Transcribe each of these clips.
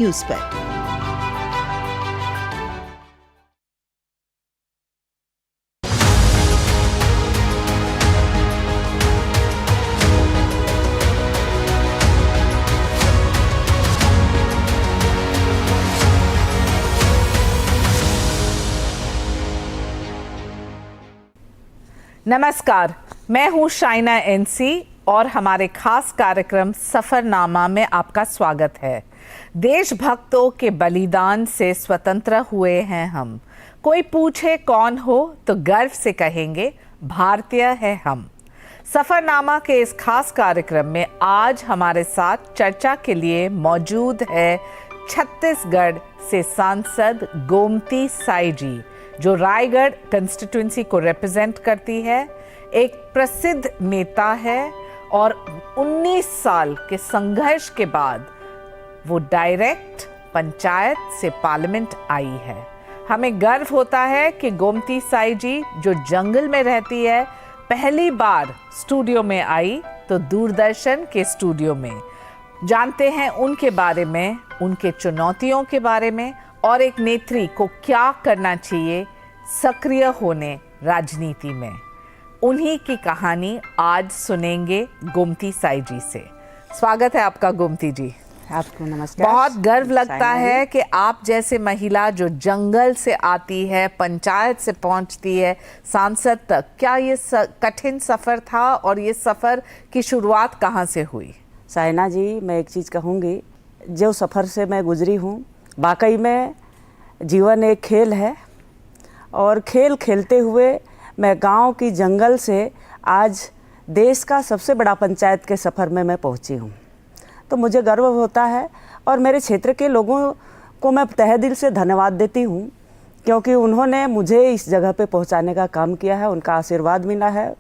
News पर। नमस्कार, मैं हूं शाइना एनसी और हमारे खास कार्यक्रम सफरनामा में आपका स्वागत है। देशभक्तों के बलिदान से स्वतंत्र हुए हैं हम। कोई पूछे कौन हो तो गर्व से कहेंगे भारतीय है हम। सफरनामा के इस खास कार्यक्रम में आज हमारे साथ चर्चा के लिए मौजूद है छत्तीसगढ़ से सांसद गोमती साई जी, जो रायगढ़ कंस्टिट्यूंसी को रिप्रेजेंट करती है, एक प्रसिद्ध नेता है और 19 साल के संघर्ष के बाद वो डायरेक्ट पंचायत से पार्लियामेंट आई है। हमें गर्व होता है कि गोमती साई जी, जो जंगल में रहती है, पहली बार स्टूडियो में आई तो दूरदर्शन के स्टूडियो में। जानते हैं उनके बारे में, उनके चुनौतियों के बारे में और एक नेत्री को क्या करना चाहिए सक्रिय होने राजनीति में। उन्हीं की कहानी आज सुनेंगे गोमती साई जी से। स्वागत है आपका गोमती जी। आपको नमस्कार। बहुत गर्व लगता है कि आप जैसे महिला जो जंगल से आती है, पंचायत से पहुंचती है सांसद तक, क्या ये कठिन सफ़र था और ये सफ़र की शुरुआत कहाँ से हुई? साइना जी, मैं एक चीज़ कहूँगी, जो सफ़र से मैं गुजरी हूँ, वाकई में जीवन एक खेल है और खेल खेलते हुए मैं गांव की जंगल से आज देश का सबसे बड़ा पंचायत के सफ़र में मैं पहुंची हूं। तो मुझे गर्व होता है और मेरे क्षेत्र के लोगों को मैं तहे दिल से धन्यवाद देती हूं, क्योंकि उन्होंने मुझे इस जगह पे पहुंचाने का काम किया है। उनका आशीर्वाद मिला है,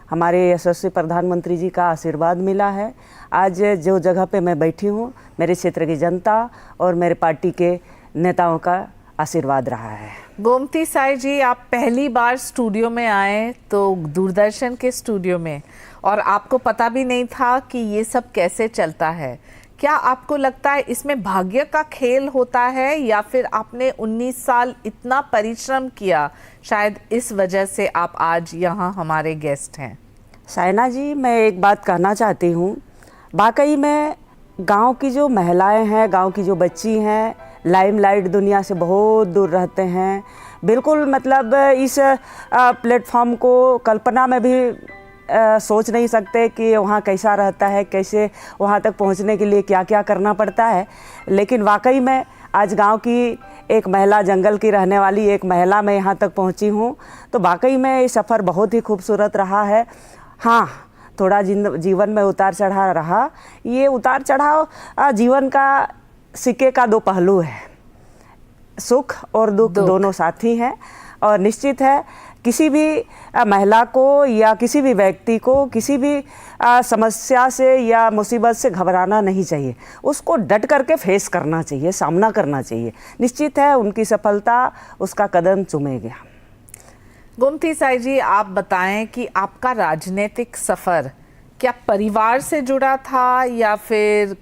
हमारे यशस्वी प्रधानमंत्री जी का आशीर्वाद मिला है। आज जो जगह पे मैं बैठी हूँ, मेरे क्षेत्र की जनता और मेरे पार्टी के नेताओं का आशीर्वाद रहा है। गोमती साई जी, आप पहली बार स्टूडियो में आए तो दूरदर्शन के स्टूडियो में, और आपको पता भी नहीं था कि ये सब कैसे चलता है। क्या आपको लगता है इसमें भाग्य का खेल होता है, या फिर आपने 19 साल इतना परिश्रम किया, शायद इस वजह से आप आज यहाँ हमारे गेस्ट हैं? साइना जी, मैं एक बात कहना चाहती हूँ। वाकई में गांव की जो महिलाएं हैं, गांव की जो बच्ची हैं, लाइमलाइट दुनिया से बहुत दूर रहते हैं। बिल्कुल मतलब इस प्लेटफॉर्म को कल्पना में भी सोच नहीं सकते कि वहाँ कैसा रहता है, कैसे वहाँ तक पहुँचने के लिए क्या क्या करना पड़ता है। लेकिन वाकई में आज गांव की एक महिला, जंगल की रहने वाली एक महिला, मैं यहाँ तक पहुँची हूँ। तो वाकई में ये सफ़र बहुत ही खूबसूरत रहा है। हाँ, थोड़ा जीवन में उतार चढ़ाव रहा। ये उतार चढ़ाव जीवन का सिक्के का दो पहलू है। सुख और दुख दोनों साथी हैं और निश्चित है किसी भी महिला को या किसी भी व्यक्ति को किसी भी समस्या से या मुसीबत से घबराना नहीं चाहिए। उसको डट करके फेस करना चाहिए, सामना करना चाहिए। निश्चित है उनकी सफलता उसका कदम चूमेगी। गोमती साई जी, आप बताएं कि आपका राजनीतिक सफ़र क्या परिवार से जुड़ा था, या फिर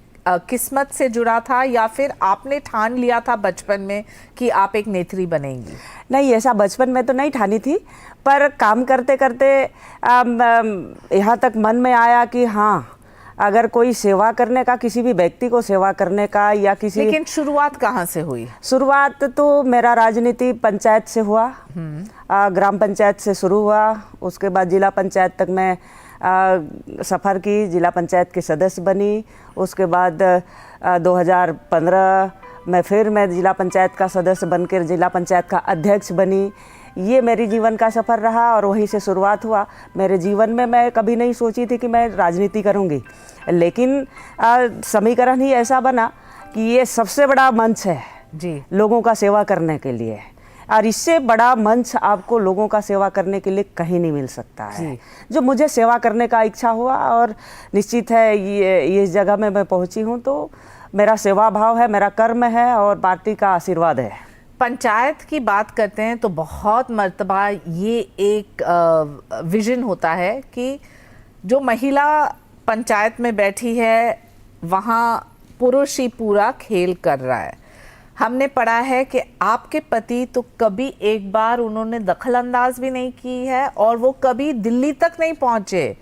किस्मत से जुड़ा था, या फिर आपने ठान लिया था बचपन में कि आप एक नेत्री बनेंगी? नहीं, ऐसा बचपन में तो नहीं ठानी थी, पर काम करते करते यहाँ तक मन में आया कि हाँ, अगर कोई सेवा करने का, किसी भी व्यक्ति को सेवा करने का या किसी। लेकिन शुरुआत कहाँ से हुई? शुरुआत तो मेरा राजनीति पंचायत से हुआ। ग्राम पंचायत से शुरू हुआ, उसके बाद जिला पंचायत तक मैं सफ़र की, जिला पंचायत की सदस्य बनी। उसके बाद 2015 में फिर मैं जिला पंचायत का सदस्य बनकर जिला पंचायत का अध्यक्ष बनी। ये मेरी जीवन का सफ़र रहा और वहीं से शुरुआत हुआ। मेरे जीवन में मैं कभी नहीं सोची थी कि मैं राजनीति करूँगी, लेकिन समीकरण ही ऐसा बना कि ये सबसे बड़ा मंच है जी, लोगों का सेवा करने के लिए। और इससे बड़ा मंच आपको लोगों का सेवा करने के लिए कहीं नहीं मिल सकता है। जो मुझे सेवा करने का इच्छा हुआ और निश्चित है ये इस जगह में मैं पहुंची हूं, तो मेरा सेवा भाव है, मेरा कर्म है और पार्टी का आशीर्वाद है। पंचायत की बात करते हैं तो बहुत मर्तबा ये एक विजन होता है कि जो महिला पंचायत में बैठी है वहाँ पुरुष ही पूरा खेल कर रहा है। हमने पढ़ा है कि आपके पति तो कभी एक बार उन्होंने दखल अंदाज भी नहीं की है और वो कभी दिल्ली तक नहीं पहुंचे।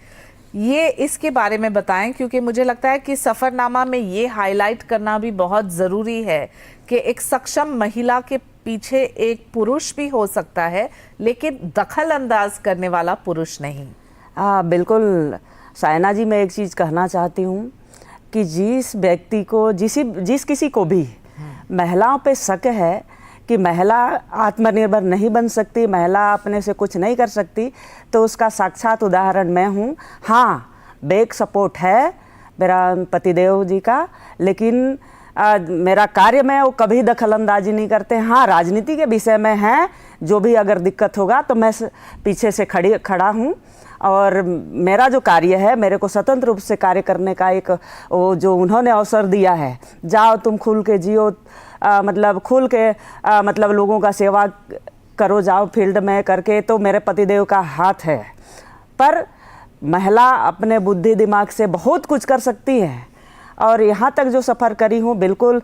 ये इसके बारे में बताएं, क्योंकि मुझे लगता है कि सफ़रनामा में ये हाईलाइट करना भी बहुत ज़रूरी है कि एक सक्षम महिला के पीछे एक पुरुष भी हो सकता है, लेकिन दखल अंदाज करने वाला पुरुष नहीं। बिल्कुल सायना जी, मैं एक चीज़ कहना चाहती हूँ कि जिस व्यक्ति को जिस किसी को भी महिलाओं पे शक है कि महिला आत्मनिर्भर नहीं बन सकती, महिला अपने से कुछ नहीं कर सकती, तो उसका साक्षात उदाहरण मैं हूँ। हाँ, बैक सपोर्ट है मेरा पतिदेव जी का, लेकिन मेरा कार्य में वो कभी दखल अंदाजी नहीं करते। हाँ, राजनीति के विषय में है, जो भी अगर दिक्कत होगा तो मैं पीछे से खड़ा हूँ और मेरा जो कार्य है, मेरे को स्वतंत्र रूप से कार्य करने का एक वो जो उन्होंने अवसर दिया है, जाओ तुम खुल के जियो, मतलब खुल के मतलब लोगों का सेवा करो, जाओ फील्ड में करके, तो मेरे पतिदेव का हाथ है। पर महिला अपने बुद्धि दिमाग से बहुत कुछ कर सकती है और यहाँ तक जो सफ़र करी हूँ, बिल्कुल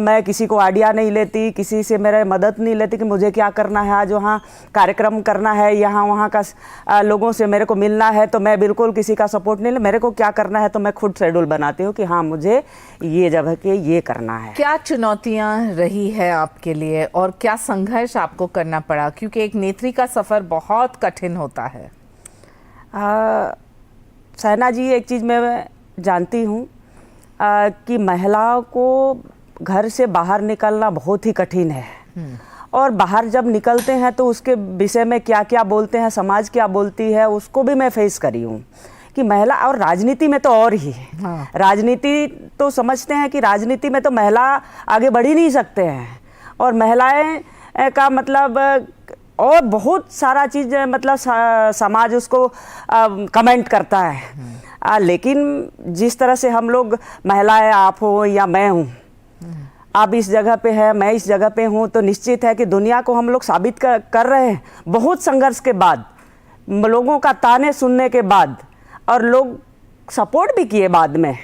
मैं किसी को आइडिया नहीं लेती, किसी से मेरे मदद नहीं लेती कि मुझे क्या करना है, आज वहाँ कार्यक्रम करना है, यहाँ वहाँ का लोगों से मेरे को मिलना है, तो मैं बिल्कुल किसी का सपोर्ट नहीं ले। मेरे को क्या करना है तो मैं खुद शेड्यूल बनाती हूँ कि हाँ, मुझे ये जगह के ये करना है। क्या चुनौतियाँ रही है आपके लिए और क्या संघर्ष आपको करना पड़ा, क्योंकि एक नेत्री का सफ़र बहुत कठिन होता है? सायना जी, एक चीज़ मैं जानती हूँ कि महिलाओं को घर से बाहर निकलना बहुत ही कठिन है और बाहर जब निकलते हैं तो उसके विषय में क्या क्या बोलते हैं, समाज क्या बोलती है, उसको भी मैं फेस करी हूँ कि महिला, और राजनीति में तो और ही है। हाँ। राजनीति तो समझते हैं कि राजनीति में तो महिला आगे बढ़ ही नहीं सकते हैं और महिलाएं का मतलब और बहुत सारा चीज़ मतलब समाज उसको कमेंट करता है। लेकिन जिस तरह से हम लोग महिलाएं, आप हो या मैं हूँ, आप इस जगह पे है, मैं इस जगह पे हूँ, तो निश्चित है कि दुनिया को हम लोग साबित कर रहे हैं बहुत संघर्ष के बाद, लोगों का ताने सुनने के बाद, और लोग सपोर्ट भी किए बाद में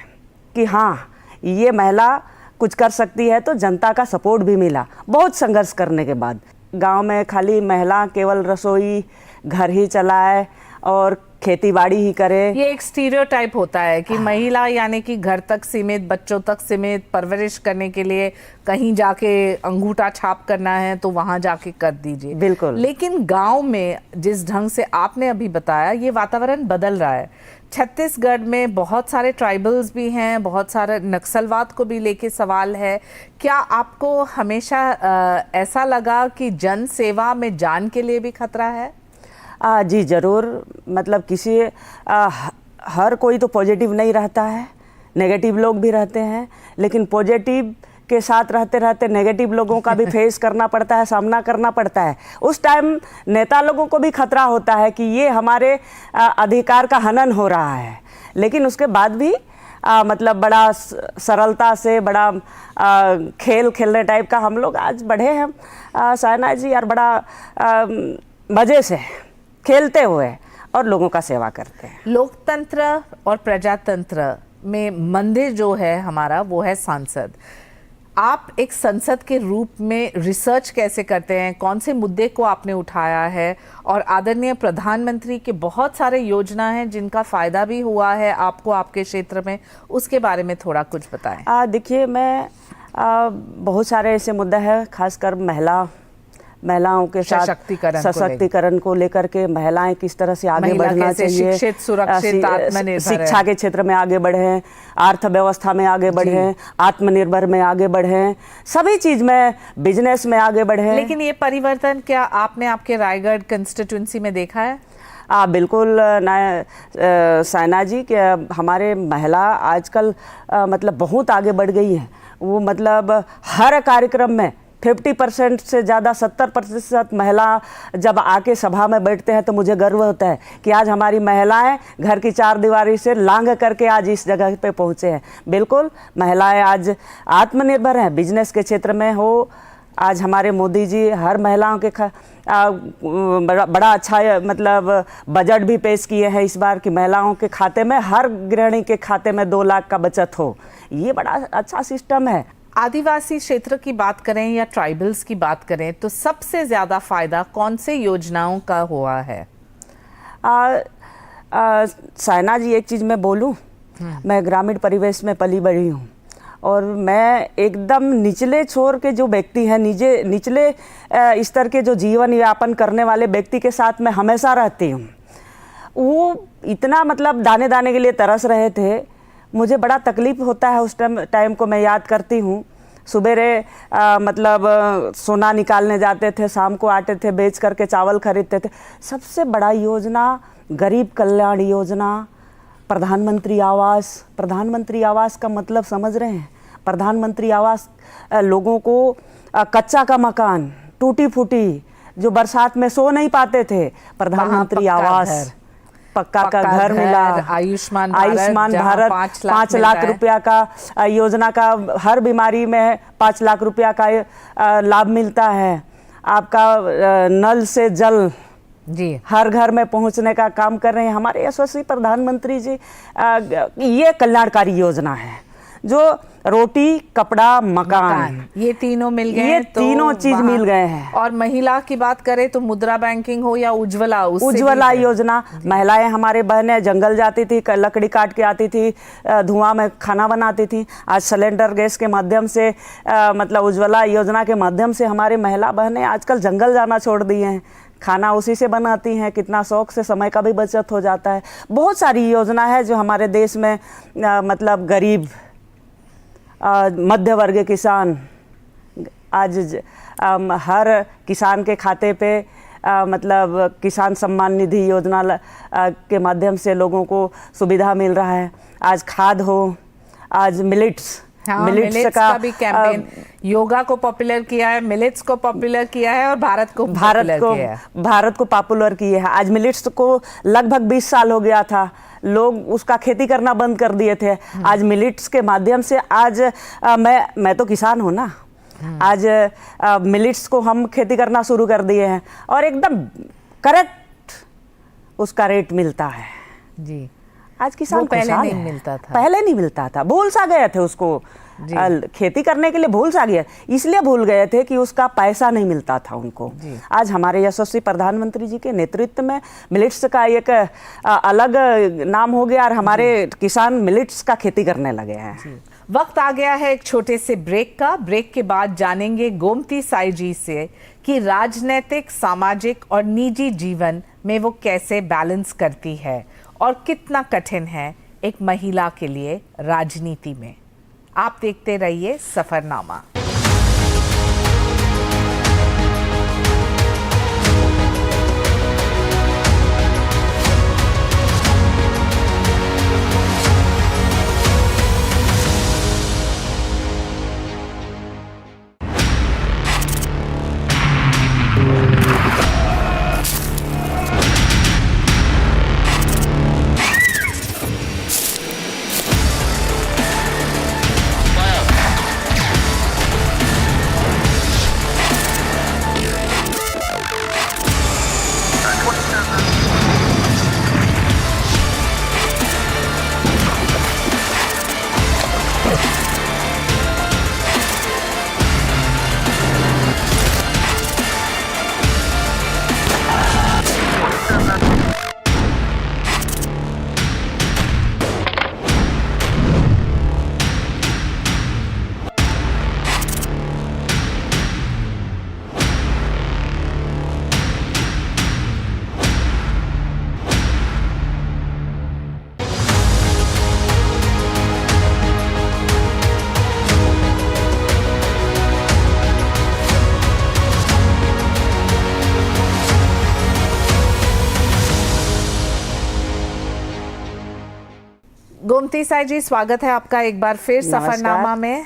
कि हाँ, ये महिला कुछ कर सकती है, तो जनता का सपोर्ट भी मिला बहुत संघर्ष करने के बाद। गांव में खाली महिला केवल रसोई घर ही चलाए और खेती बाड़ी ही करे, ये एक स्टीरियोटाइप होता है कि महिला यानी कि घर तक सीमित, बच्चों तक सीमित, परवरिश करने के लिए कहीं जाके अंगूठा छाप करना है तो वहां जाके कर दीजिए। बिल्कुल। लेकिन गांव में जिस ढंग से आपने अभी बताया, ये वातावरण बदल रहा है। छत्तीसगढ़ में बहुत सारे ट्राइबल्स भी हैं, बहुत सारे नक्सलवाद को भी लेके सवाल है। क्या आपको हमेशा ऐसा लगा कि जन सेवा में जान के लिए भी खतरा है? जी ज़रूर, मतलब किसी हर कोई तो पॉजिटिव नहीं रहता है, नेगेटिव लोग भी रहते हैं, लेकिन पॉजिटिव के साथ रहते रहते नेगेटिव लोगों का भी फेस करना पड़ता है, सामना करना पड़ता है। उस टाइम नेता लोगों को भी खतरा होता है कि ये हमारे अधिकार का हनन हो रहा है, लेकिन उसके बाद भी मतलब बड़ा सरलता से, बड़ा खेल खेलने टाइप का हम लोग आज बढ़े हैं सायना जी, और बड़ा मज़े से खेलते हुए और लोगों का सेवा करते हैं। लोकतंत्र और प्रजातंत्र में मंदिर जो है हमारा, वो है सांसद। आप एक संसद के रूप में रिसर्च कैसे करते हैं, कौन से मुद्दे को आपने उठाया है, और आदरणीय प्रधानमंत्री के बहुत सारे योजना हैं जिनका फ़ायदा भी हुआ है आपको आपके क्षेत्र में, उसके बारे में थोड़ा कुछ बताएं। देखिए, मैं बहुत सारे ऐसे मुद्दे हैं, खासकर महिलाओं के साथ सशक्तिकरण को लेकर के, महिलाएं किस तरह से आगे बढ़ना चाहिए, शिक्षित, सुरक्षित, आत्मनिर्भर, शिक्षा के क्षेत्र में आगे बढ़े, अर्थव्यवस्था में आगे बढ़े, आत्मनिर्भर में आगे बढ़े, सभी चीज में, बिजनेस में आगे बढ़े। लेकिन ये परिवर्तन क्या आपने आपके रायगढ़ कंस्टिट्यूंसी में देखा है? बिल्कुल सायना जी, कि हमारे महिला आजकल मतलब बहुत आगे बढ़ गई है। वो मतलब हर कार्यक्रम में 50% से ज़्यादा 70% महिला जब आके सभा में बैठते हैं तो मुझे गर्व होता है कि आज हमारी महिलाएं घर की चार दीवारी से लांघ करके आज इस जगह पे पहुँचे हैं। बिल्कुल, महिलाएं आज आत्मनिर्भर हैं, बिजनेस के क्षेत्र में हो, आज हमारे मोदी जी हर महिलाओं के बड़ा अच्छा मतलब बजट भी पेश किए हैं इस बार कि महिलाओं के खाते में, हर गृहिणी के खाते में 2 लाख का बचत हो। ये बड़ा अच्छा सिस्टम है। आदिवासी क्षेत्र की बात करें या ट्राइबल्स की बात करें तो सबसे ज्यादा फायदा कौन से योजनाओं का हुआ है? साइना जी, एक चीज़ मैं बोलूं, मैं ग्रामीण परिवेश में पली बड़ी हूँ और मैं एकदम निचले छोर के जो व्यक्ति हैं, निचले स्तर के जो जीवन यापन करने वाले व्यक्ति के साथ मैं हमेशा रहती हूँ। वो इतना मतलब दाने दाने के लिए तरस रहे थे, मुझे बड़ा तकलीफ होता है उस टाइम को मैं याद करती हूँ। सुबेरे मतलब सोना निकालने जाते थे, शाम को आते थे, बेच करके चावल खरीदते थे। सबसे बड़ा योजना गरीब कल्याण योजना, प्रधानमंत्री आवास का मतलब समझ रहे हैं? प्रधानमंत्री आवास लोगों को कच्चा का मकान, टूटी फूटी, जो बरसात में सो नहीं पाते थे, प्रधानमंत्री आवास, पक्का का घर मिला। आयुष्मान भारत 5 लाख रुपया का योजना का, हर बीमारी में 5 लाख रुपया का लाभ मिलता है। आपका नल से जल जी हर घर में पहुंचने का काम कर रहे हैं हमारे यशस्वी प्रधानमंत्री जी। ये कल्याणकारी योजना है जो रोटी, कपड़ा, मकान, ये तीनों मिल गए, ये तीनों चीज मिल गए हैं। और महिला की बात करें तो मुद्रा बैंकिंग हो या उज्ज्वला योजना, महिलाएं हमारे बहनें जंगल जाती थी, लकड़ी काट के आती थी, धुआं में खाना बनाती थी। आज सिलेंडर गैस के माध्यम से मतलब उज्ज्वला योजना के माध्यम से हमारे महिला बहनें आजकल जंगल जाना छोड़ दिए हैं, खाना उसी से बनाती हैं। कितना शौक से, समय का भी बचत हो जाता है। बहुत सारी योजना है जो हमारे देश में मतलब गरीब, मध्य वर्ग किसान, आज हर किसान के खाते पे मतलब किसान सम्मान निधि योजना के माध्यम से लोगों को सुविधा मिल रहा है। आज खाद हो, आज मिलेट्स का भी कैंपेन, योगा को पॉपुलर किया है, मिलेट्स को पॉपुलर किया है और भारत को पॉपुलर किया है। आज मिलेट्स को लगभग 20 साल हो गया था, लोग उसका खेती करना बंद कर दिए थे। आज मिलेट्स के माध्यम से आज मैं तो किसान हूँ ना, आज मिलेट्स को हम खेती करना शुरू कर दिए हैं और एकदम करेक्ट उसका रेट मिलता है जी। आज किसान पहले नहीं मिलता था, पहले नहीं मिलता था, भूल सा गए थे उसको खेती करने के लिए, भूल सा गया, इसलिए भूल गए थे कि उसका पैसा नहीं मिलता था उनको। आज हमारे यशस्वी प्रधानमंत्री जी के नेतृत्व में मिलेट्स का एक अलग नाम हो गया और हमारे किसान मिलेट्स का खेती करने लगे हैं। वक्त आ गया है एक छोटे से ब्रेक का। ब्रेक के बाद जानेंगे गोमती साई जी से कि राजनीतिक, सामाजिक और निजी जीवन में वो कैसे बैलेंस करती है और कितना कठिन है एक महिला के लिए राजनीति में। आप देखते रहिए सफरनामा। गोमती साई जी, स्वागत है आपका एक बार फिर सफरनामा में।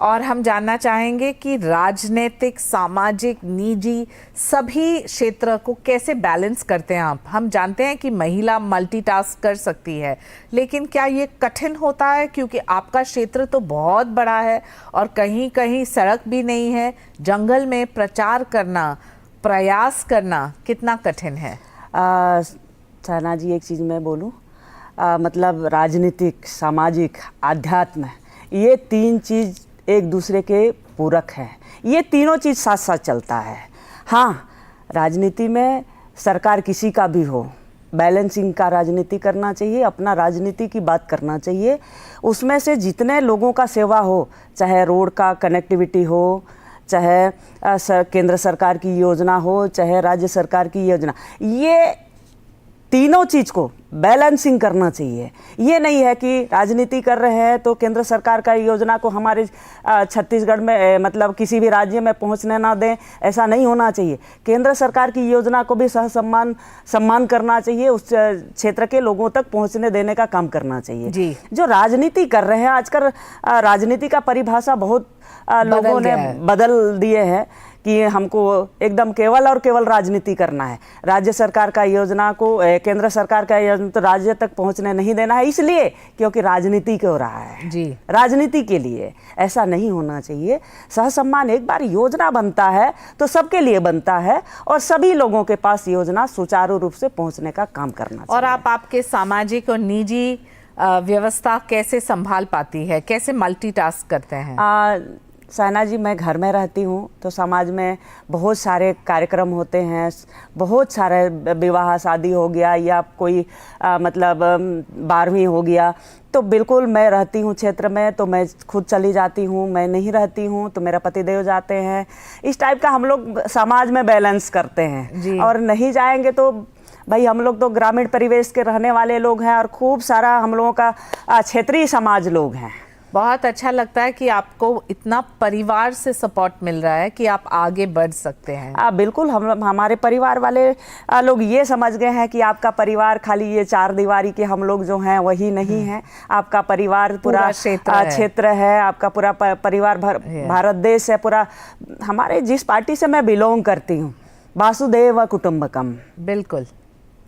और हम जानना चाहेंगे कि राजनीतिक, सामाजिक, निजी सभी क्षेत्र को कैसे बैलेंस करते हैं आप। हम जानते हैं कि महिला मल्टीटास्क कर सकती है, लेकिन क्या ये कठिन होता है, क्योंकि आपका क्षेत्र तो बहुत बड़ा है और कहीं कहीं सड़क भी नहीं है, जंगल में प्रचार करना, प्रयास करना कितना कठिन है? सहना जी, एक चीज़ मैं बोलूँ, मतलब राजनीतिक, सामाजिक, आध्यात्म, ये तीन चीज़ एक दूसरे के पूरक हैं। ये तीनों चीज़ साथ साथ चलता है। हाँ, राजनीति में सरकार किसी का भी हो, बैलेंसिंग का राजनीति करना चाहिए, अपना राजनीति की बात करना चाहिए। उसमें से जितने लोगों का सेवा हो, चाहे रोड का कनेक्टिविटी हो, चाहे केंद्र सरकार की योजना हो, चाहे राज्य सरकार की योजना, ये तीनों चीज़ को बैलेंसिंग करना चाहिए। ये नहीं है कि राजनीति कर रहे हैं तो केंद्र सरकार का योजना को हमारे छत्तीसगढ़ में मतलब किसी भी राज्य में पहुंचने ना दें, ऐसा नहीं होना चाहिए। केंद्र सरकार की योजना को भी सम्मान करना चाहिए, उस क्षेत्र के लोगों तक पहुंचने देने का काम करना चाहिए जी। जो राजनीति कर रहे हैं आजकल, राजनीति का परिभाषा बहुत लोगों ने बदल दिए हैं कि हमको एकदम केवल और केवल राजनीति करना है। राज्य सरकार का योजना को, केंद्र सरकार का योजना तो राज्य तक पहुंचने नहीं देना है, इसलिए क्योंकि राजनीति हो रहा है जी। राजनीति के लिए ऐसा नहीं होना चाहिए। सहसम्मान एक बार योजना बनता है तो सबके लिए बनता है और सभी लोगों के पास योजना सुचारू रूप से पहुंचने का काम करना चाहिए। और आप आपके सामाजिक और निजी व्यवस्था कैसे संभाल पाती है, कैसे मल्टीटास्क करते हैं? सहना जी, मैं घर में रहती हूँ तो समाज में बहुत सारे कार्यक्रम होते हैं, बहुत सारे विवाह शादी हो गया या कोई मतलब 12वीं हो गया, तो बिल्कुल मैं रहती हूँ क्षेत्र में तो मैं खुद चली जाती हूँ, मैं नहीं रहती हूँ तो मेरा पतिदेव जाते हैं। इस टाइप का हम लोग समाज में बैलेंस करते हैं। और नहीं जाएंगे तो भाई हम लोग तो ग्रामीण परिवेश के रहने वाले लोग हैं और खूब सारा हम लोगों का क्षेत्रीय समाज लोग हैं। बहुत अच्छा लगता है कि आपको इतना परिवार से सपोर्ट मिल रहा है कि आप आगे बढ़ सकते हैं। बिल्कुल, हमारे परिवार वाले लोग ये समझ गए हैं कि आपका परिवार खाली ये चार दीवारी के हम लोग जो हैं वही नहीं है। आपका परिवार पूरा क्षेत्र है, आपका पूरा परिवार भारत देश है पूरा। हमारे जिस पार्टी से मैं बिलोंग करती हूँ, वासुदेव कुटुंबकम, बिल्कुल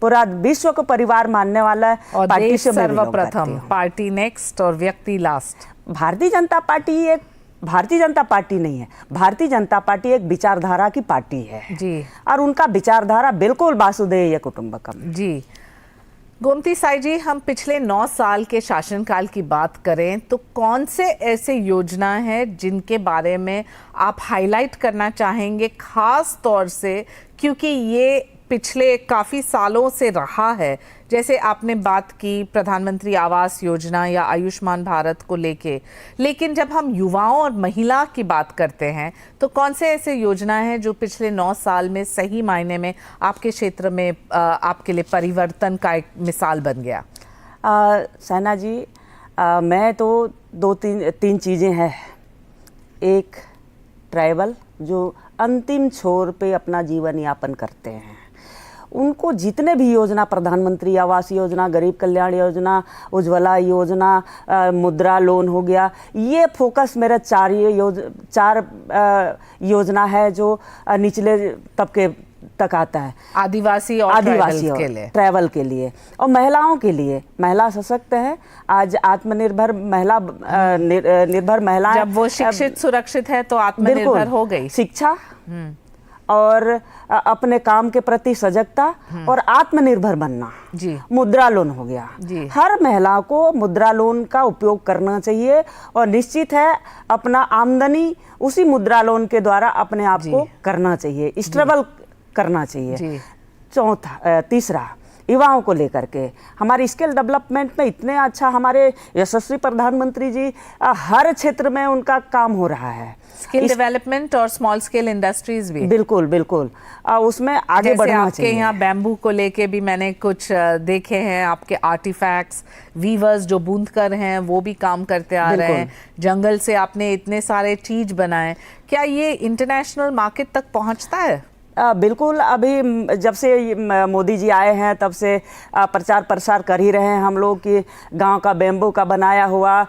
पूरा विश्व को परिवार मानने वाला है। और पार्टी से सर्वप्रथम, पार्टी नेक्स्ट और व्यक्ति लास्ट। भारतीय जनता पार्टी एक भारतीय जनता पार्टी नहीं है, भारतीय जनता पार्टी एक विचारधारा की पार्टी है जी। और उनका विचारधारा बिल्कुल वासुदेव कुटुंबकम जी। गोमती साई जी, हम पिछले 9 साल के शासनकाल की बात करें तो कौन से ऐसे योजना है जिनके बारे में आप हाईलाइट करना चाहेंगे, खास तौर से क्योंकि ये पिछले काफ़ी सालों से रहा है? जैसे आपने बात की प्रधानमंत्री आवास योजना या आयुष्मान भारत को लेके, लेकिन जब हम युवाओं और महिला की बात करते हैं तो कौन से ऐसे योजना है जो पिछले 9 साल में सही मायने में आपके क्षेत्र में आपके लिए परिवर्तन का एक मिसाल बन गया? सहना जी, मैं तो तीन चीज़ें हैं। एक, ट्राइबल जो अंतिम छोर पे अपना जीवन यापन करते हैं, उनको जितने भी योजना, प्रधानमंत्री आवास योजना, गरीब कल्याण योजना, उज्ज्वला योजना, मुद्रा लोन हो गया, ये फोकस मेरा चार योजना है जो निचले तबके तक आता है। आदिवासी और ट्रैवल के लिए और महिलाओं के लिए। महिला सशक्त है आज, आत्मनिर्भर महिला, निर्भर महिलाएं जब वो शिक्षित सुरक्षित है तो आत्मनिर्भर हो गई। शिक्षा और अपने काम के प्रति सजगता और आत्मनिर्भर बनना जी। मुद्रा लोन हो गया जी। हर महिला को मुद्रा लोन का उपयोग करना चाहिए और निश्चित है अपना आमदनी उसी मुद्रा लोन के द्वारा अपने आप को करना चाहिए, स्ट्रगल करना चाहिए। चौथा, तीसरा, युवाओं को लेकर के हमारी स्किल डेवलपमेंट में इतने अच्छा हमारे यशस्वी प्रधानमंत्री जी हर क्षेत्र में उनका काम हो रहा है। स्किल डेवलपमेंट और स्मॉल स्केल इंडस्ट्रीज भी बिल्कुल बिल्कुल उसमें आगे बढ़ना चाहिए। आपके यहाँ बैम्बू को लेके भी मैंने कुछ देखे हैं, आपके आर्टिफैक्ट्स, वीवर्स जो बूंदकर हैं वो भी काम करते आ रहे हैं। जंगल से आपने इतने सारे चीज बनाए, क्या ये इंटरनेशनल मार्केट तक पहुँचता है? बिल्कुल। अभी जब से मोदी जी आए हैं तब से प्रचार प्रसार कर ही रहे हैं हम लोग कि गांव का बेम्बू का बनाया हुआ,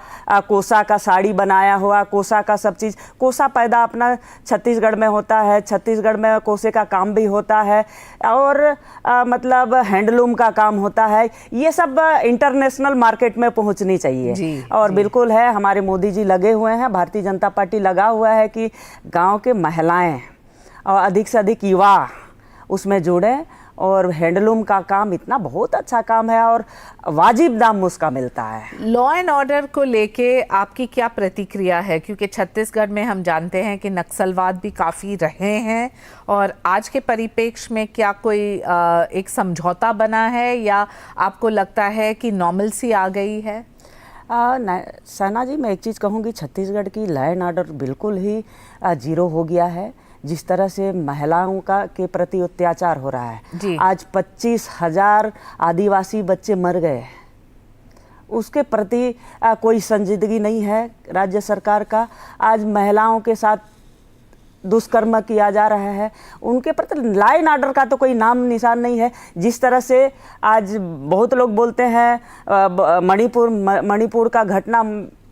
कोसा का साड़ी बनाया हुआ, कोसा का सब चीज़। कोसा पैदा अपना छत्तीसगढ़ में होता है, छत्तीसगढ़ में कोसे का काम भी होता है और मतलब हैंडलूम का काम होता है। ये सब इंटरनेशनल मार्केट में पहुंचनी चाहिए और बिल्कुल है, हमारे मोदी जी लगे हुए हैं, भारतीय जनता पार्टी लगा हुआ है कि गाँव के महिलाएँ और अधिक से अधिक युवा उसमें जुड़ें और हैंडलूम का काम इतना बहुत अच्छा काम है और वाजिब दाम उसका मिलता है। लॉ एंड ऑर्डर को लेके आपकी क्या प्रतिक्रिया है, क्योंकि छत्तीसगढ़ में हम जानते हैं कि नक्सलवाद भी काफ़ी रहे हैं और आज के परिप्रेक्ष्य में क्या कोई एक समझौता बना है या आपको लगता है कि नॉर्मलसी आ गई है? सना जी, मैं एक चीज़ कहूँगी, छत्तीसगढ़ की लॉ एंड ऑर्डर बिल्कुल ही जीरो हो गया है। जिस तरह से महिलाओं का के प्रति अत्याचार हो रहा है, आज 25,000 आदिवासी बच्चे मर गए, उसके प्रति कोई संजीदगी नहीं है राज्य सरकार का। आज महिलाओं के साथ दुष्कर्म किया जा रहा है, उनके प्रति लॉ एंड ऑर्डर का तो कोई नाम निशान नहीं है। जिस तरह से आज बहुत लोग बोलते हैं मणिपुर का घटना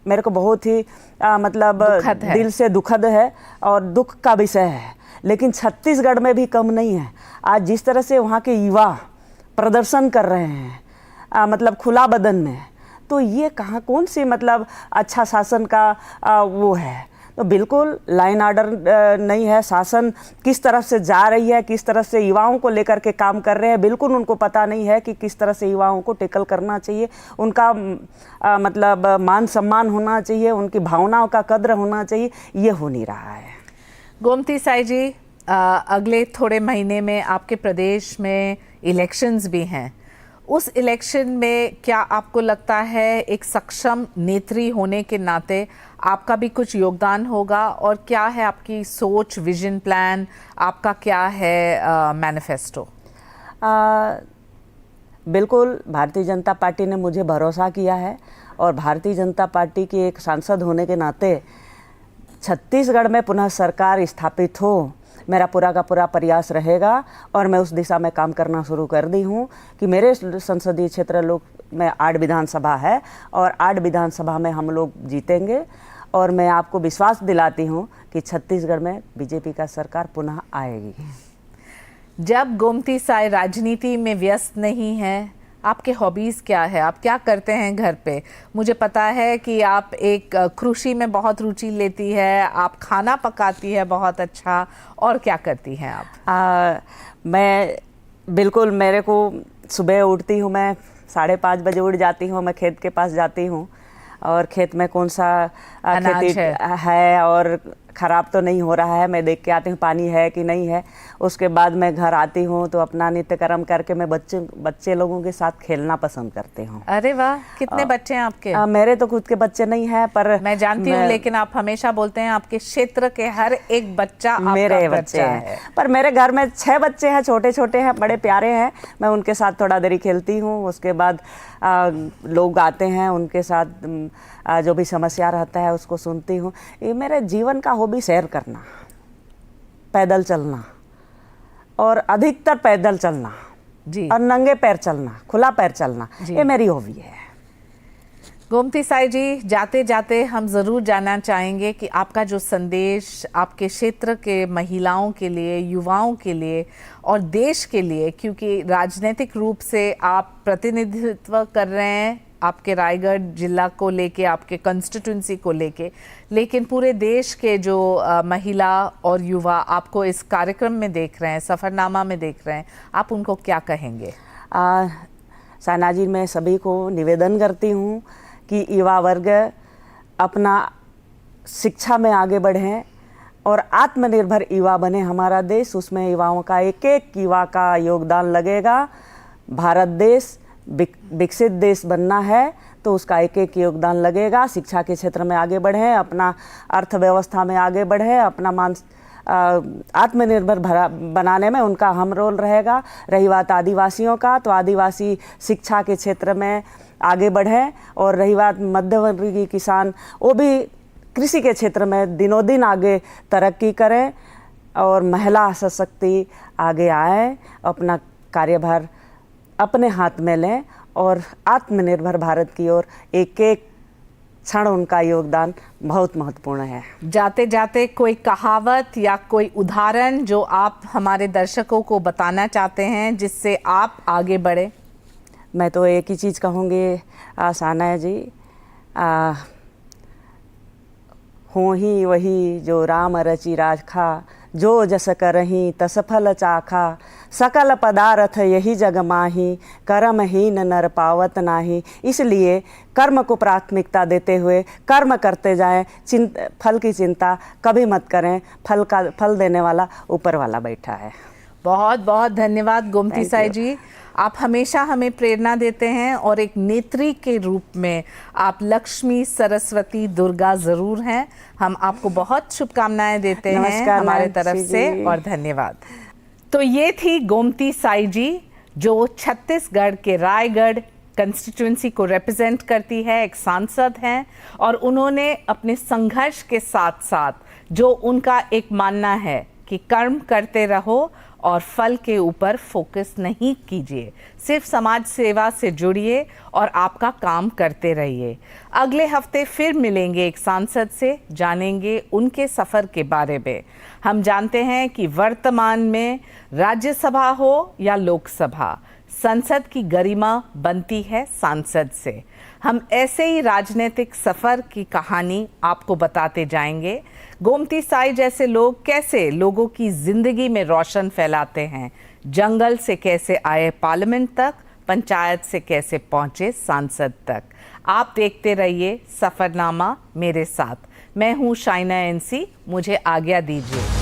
मेरे को बहुत ही मतलब दिल से दुखद है और दुख का विषय है, लेकिन छत्तीसगढ़ में भी कम नहीं है। आज जिस तरह से वहाँ के युवा प्रदर्शन कर रहे हैं मतलब खुला बदन में, तो ये कहाँ कौन सी मतलब अच्छा शासन का वो है। तो बिल्कुल लॉ एंड ऑर्डर नहीं है। शासन किस तरफ से जा रही है, किस तरह से युवाओं को लेकर के काम कर रहे हैं, बिल्कुल उनको पता नहीं है कि किस तरह से युवाओं को टैकल करना चाहिए, उनका मतलब मान सम्मान होना चाहिए, उनकी भावनाओं का कद्र होना चाहिए। ये हो नहीं रहा है। गोमती साई जी, अगले थोड़े महीने में आपके प्रदेश में इलेक्शंस भी हैं। उस इलेक्शन में क्या आपको लगता है एक सक्षम नेत्री होने के नाते आपका भी कुछ योगदान होगा, और क्या है आपकी सोच, विजन, प्लान, आपका क्या है मैनिफेस्टो? बिल्कुल, भारतीय जनता पार्टी ने मुझे भरोसा किया है और भारतीय जनता पार्टी की एक सांसद होने के नाते छत्तीसगढ़ में पुनः सरकार स्थापित हो, मेरा पूरा का पूरा प्रयास रहेगा और मैं उस दिशा में काम करना शुरू कर दी हूँ कि मेरे संसदीय क्षेत्र लोग में 8 विधानसभा है और 8 विधानसभा में हम लोग जीतेंगे और मैं आपको विश्वास दिलाती हूँ कि छत्तीसगढ़ में बीजेपी का सरकार पुनः आएगी। जब गोमती साई राजनीति में व्यस्त नहीं है, आपके हॉबीज़ क्या है? आप क्या करते हैं घर पे? मुझे पता है कि आप एक कृषि में बहुत रुचि लेती है, आप खाना पकाती है बहुत अच्छा, और क्या करती हैं आप? मैं बिल्कुल, मेरे को सुबह उठती हूँ, मैं 5:30 बजे उठ जाती हूँ, मैं खेत के पास जाती हूँ और खेत में कौन सा खेती है और ख़राब तो नहीं हो रहा है, मैं देख के आती हूँ पानी है कि नहीं है। उसके बाद मैं घर आती हूँ तो अपना नित्य कर्म करके मैं बच्चे लोगों के साथ खेलना पसंद करती हूँ। अरे वाह, कितने बच्चे हैं आपके? मेरे तो खुद के बच्चे नहीं हैं, पर मैं जानती हूँ, लेकिन आप हमेशा बोलते हैं आपके क्षेत्र के हर एक बच्चा मेरे बच्चे हैं। पर मेरे घर में 6 बच्चे हैं, छोटे छोटे हैं, बड़े प्यारे हैं। मैं उनके साथ थोड़ा देरी खेलती हूँ, उसके बाद लोग आते हैं, उनके साथ जो भी समस्या रहता है उसको सुनती हूँ। ये मेरे जीवन का हॉबी सैर करना, पैदल चलना और अधिकतर पैदल चलना जी, और नंगे पैर चलना, खुला पैर चलना, ये मेरी हॉबी है। गोमती साई जी, जाते जाते हम ज़रूर जानना चाहेंगे कि आपका जो संदेश आपके क्षेत्र के महिलाओं के लिए, युवाओं के लिए और देश के लिए, क्योंकि राजनीतिक रूप से आप प्रतिनिधित्व कर रहे हैं आपके रायगढ़ जिला को लेके, आपके कंस्टिट्यूंसी को लेके, लेकिन पूरे देश के जो महिला और युवा आपको इस कार्यक्रम में देख रहे हैं, सफ़रनामा में देख रहे हैं, आप उनको क्या कहेंगे? साना जी, मैं सभी को निवेदन करती हूँ कि युवा वर्ग अपना शिक्षा में आगे बढ़ें और आत्मनिर्भर युवा बने। हमारा देश, उसमें युवाओं का एक एक युवा का योगदान लगेगा। भारत देश विकसित देश बनना है तो उसका एक एक योगदान लगेगा। शिक्षा के क्षेत्र में आगे बढ़ें, अपना अर्थव्यवस्था में आगे बढ़ें, अपना आत्मनिर्भर बनाने में उनका अहम रोल रहेगा। रही बात आदिवासियों का, तो आदिवासी शिक्षा के क्षेत्र में आगे बढ़ें, और रही बात मध्यवर्गीय किसान, वो भी कृषि के क्षेत्र में दिनों दिन आगे तरक्की करें। और महिला सशक्ति आगे आए, अपना कार्यभार अपने हाथ में लें और आत्मनिर्भर भारत की ओर एक एक क्षण उनका योगदान बहुत महत्वपूर्ण है। जाते जाते कोई कहावत या कोई उदाहरण जो आप हमारे दर्शकों को बताना चाहते हैं जिससे आप आगे बढ़े? मैं तो एक ही चीज़ कहूँगी आसाना है जी, हों ही वही जो राम रचि राखा, जो जस करही तस फल चाखा, सकल पदार्थ यही जग माही, कर्महीन नर पावत नाही। इसलिए कर्म को प्राथमिकता देते हुए कर्म करते जाएं, फल की चिंता कभी मत करें, फल देने वाला ऊपर वाला बैठा है। बहुत बहुत धन्यवाद गोमती साई जी, आप हमेशा हमें प्रेरणा देते हैं और एक नेत्री के रूप में आप लक्ष्मी, सरस्वती, दुर्गा ज़रूर हैं। हम आपको बहुत शुभकामनाएं देते हैं हमारे तरफ से और धन्यवाद। तो ये थी गोमती साई जी जो छत्तीसगढ़ के रायगढ़ कंस्टिट्यूंसी को रिप्रेजेंट करती है, एक सांसद हैं और उन्होंने अपने संघर्ष के साथ साथ जो उनका एक मानना है कि कर्म करते रहो और फल के ऊपर फोकस नहीं कीजिए, सिर्फ समाज सेवा से जुड़िए और आपका काम करते रहिए। अगले हफ्ते फिर मिलेंगे एक सांसद से, जानेंगे उनके सफ़र के बारे में। हम जानते हैं कि वर्तमान में राज्यसभा हो या लोकसभा, संसद की गरिमा बनती है सांसद से। हम ऐसे ही राजनीतिक सफ़र की कहानी आपको बताते जाएंगे। गोमती साई जैसे लोग कैसे लोगों की ज़िंदगी में रोशन फैलाते हैं, जंगल से कैसे आए पार्लियामेंट तक, पंचायत से कैसे पहुंचे सांसद तक। आप देखते रहिए सफ़रनामा मेरे साथ। मैं हूं शाइना एनसी, मुझे आज्ञा दीजिए।